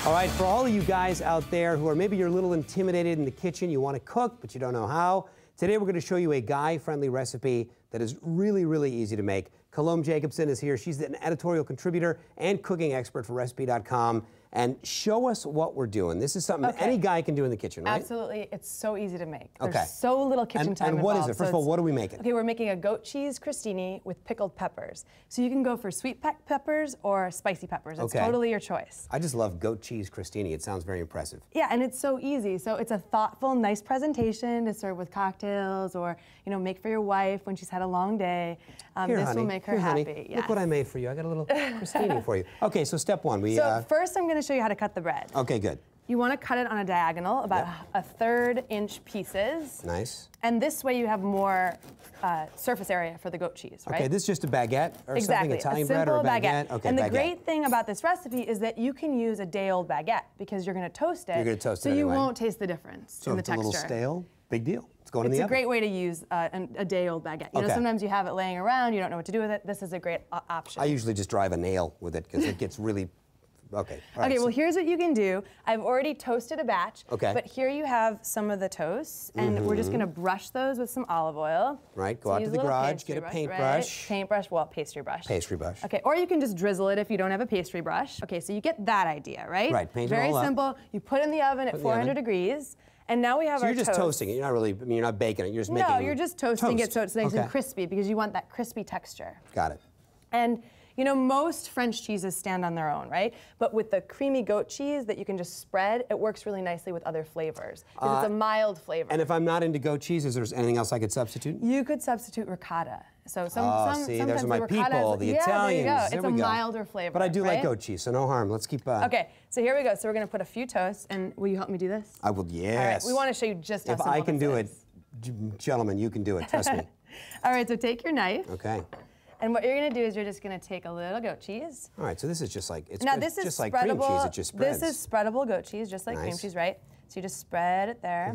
All right, for all of you guys out there who are maybe you're a little intimidated in the kitchen, you want to cook, but you don't know how, today we're going to show you a guy-friendly recipe that is really, really easy to make. Colombe Jacobsen is here. She's an editorial contributor and cooking expert for Recipe.com. And show us what we're doing. This is something any guy can do in the kitchen, right? Absolutely. It's so easy to make. There's so little kitchen time involved. And what is it? First of all, what are we making? Okay, we're making a goat cheese crostini with pickled peppers. So you can go for sweet peppers or spicy peppers. It's totally your choice. I just love goat cheese crostini. It sounds very impressive. Yeah, and it's so easy. So it's a thoughtful, nice presentation to serve with cocktails or, you know, make for your wife when she's had a long day. This will make her happy. Honey, look what I made for you. I got a little crostini for you. Okay, so step one. So first I'm going to show you how to cut the bread. Okay, good. You want to cut it on a diagonal, about a 1/3 inch pieces. Nice. And this way you have more surface area for the goat cheese, right? Okay, this is just a baguette or something, Italian bread or a baguette? Okay, and the great thing about this recipe is that you can use a day-old baguette because you're going to toast it. You're going to toast it so anyway. you won't taste the difference in the texture. So it's a little stale, big deal. It's going in the oven. It's a great way to use a day-old baguette. You know, sometimes you have it laying around, you don't know what to do with it. This is a great option. I usually just drive a nail with it because it gets really... Okay. Okay, well, here's what you can do. I've already toasted a batch. Okay. But here you have some of the toast, and we're just going to brush those with some olive oil. Right, go out to the garage, get a paintbrush. Right? Paintbrush, well, pastry brush. Pastry brush. Okay, or you can just drizzle it if you don't have a pastry brush. Okay, so you get that idea, right? Right, paint it all Very up. simple. You put it in the oven at 400 degrees. And now we have our toast. So you're just toasting it. You're not really, I mean, you're not baking it. You're just making No, you're just toasting it so it's nice and crispy because you want that crispy texture. Got it. And you know, most French cheeses stand on their own, right? But with the creamy goat cheese that you can just spread, it works really nicely with other flavors. Because it's a mild flavor. And if I'm not into goat cheese, is there anything else I could substitute? You could substitute ricotta. So see, those are my people, the Italians. There you go. It's a milder flavor. But I do like goat cheese, so no harm. Let's keep... Okay, so here we go. So we're going to put a few toasts, and will you help me do this? I will, yes. All right, we want to show you just how simple If I can do it, is. gentlemen, you can do it, trust me. All right, so take your knife. Okay. And what you're going to do is you're just going to take a little goat cheese. All right, so this is just like, it's just like cream cheese, it just spreads. This is spreadable goat cheese, just like cream cheese, right? So you just spread it there.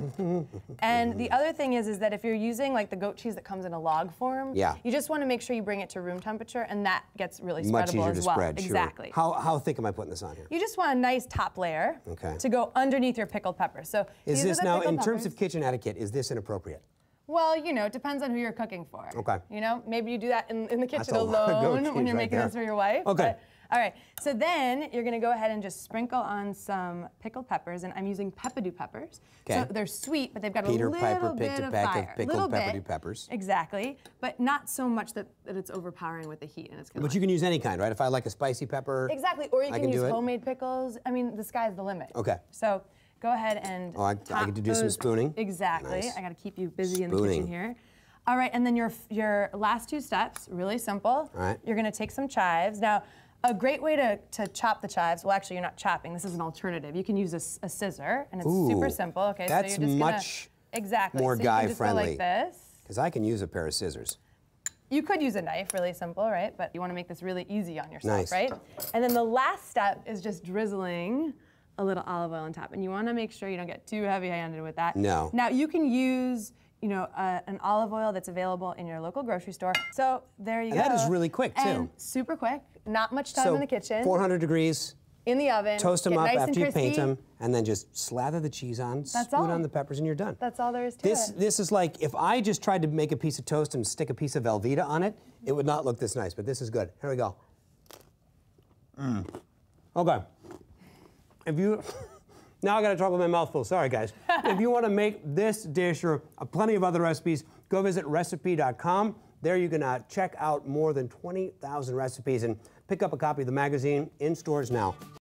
And the other thing is that if you're using like the goat cheese that comes in a log form, you just want to make sure you bring it to room temperature, and that gets really spreadable Much easier as to well. spread, Exactly. Sure. How thick am I putting this on here? You just want a nice top layer to go underneath your pickled peppers. So is this now, in terms of kitchen etiquette, is this inappropriate? Well, you know, it depends on who you're cooking for. Okay. You know, maybe you do that in the kitchen alone when you're making this for your wife. Okay. All right, so then you're gonna go ahead and just sprinkle on some pickled peppers, and I'm using peppadew peppers. So they're sweet, but they've got a little bit of fire. Pickled peppadew peppers. Exactly, but not so much that it's overpowering with the heat. And it's gonna but you can use any kind, right? If I like a spicy pepper, exactly, or you can use homemade pickles. I mean, the sky's the limit. Okay. So go ahead and I get to do some spooning. Exactly. Nice. I got to keep you busy in the kitchen here. All right, and then your last two steps, really simple. All right. You're going to take some chives. Now, a great way to chop the chives, well, actually, you're not chopping. This is an alternative. You can use a scissor, and it's super simple. Okay, that's so you're just much So more you guy can just friendly. go like this. Because I can use a pair of scissors. You could use a knife, really simple, right? But you want to make this really easy on yourself, Nice. right? And then the last step is just drizzling a little olive oil on top, and you want to make sure you don't get too heavy-handed with that. No. Now you can use, you know, an olive oil that's available in your local grocery store. So there you go. And that is really quick too. And super quick. Not much time in the kitchen. 400 degrees. In the oven. Toast them up nice after you paint them, crispy. and then just slather the cheese on, spoon on the peppers, and you're done. That's all there is to it. This is like if I just tried to make a piece of toast and stick a piece of Velveeta on it, it would not look this nice. But this is good. Here we go. Okay. If you. Now I got to talk with my mouth full. Sorry, guys. If you want to make this dish or plenty of other recipes, go visit Recipe.com. There you can check out more than 20,000 recipes and pick up a copy of the magazine in stores now.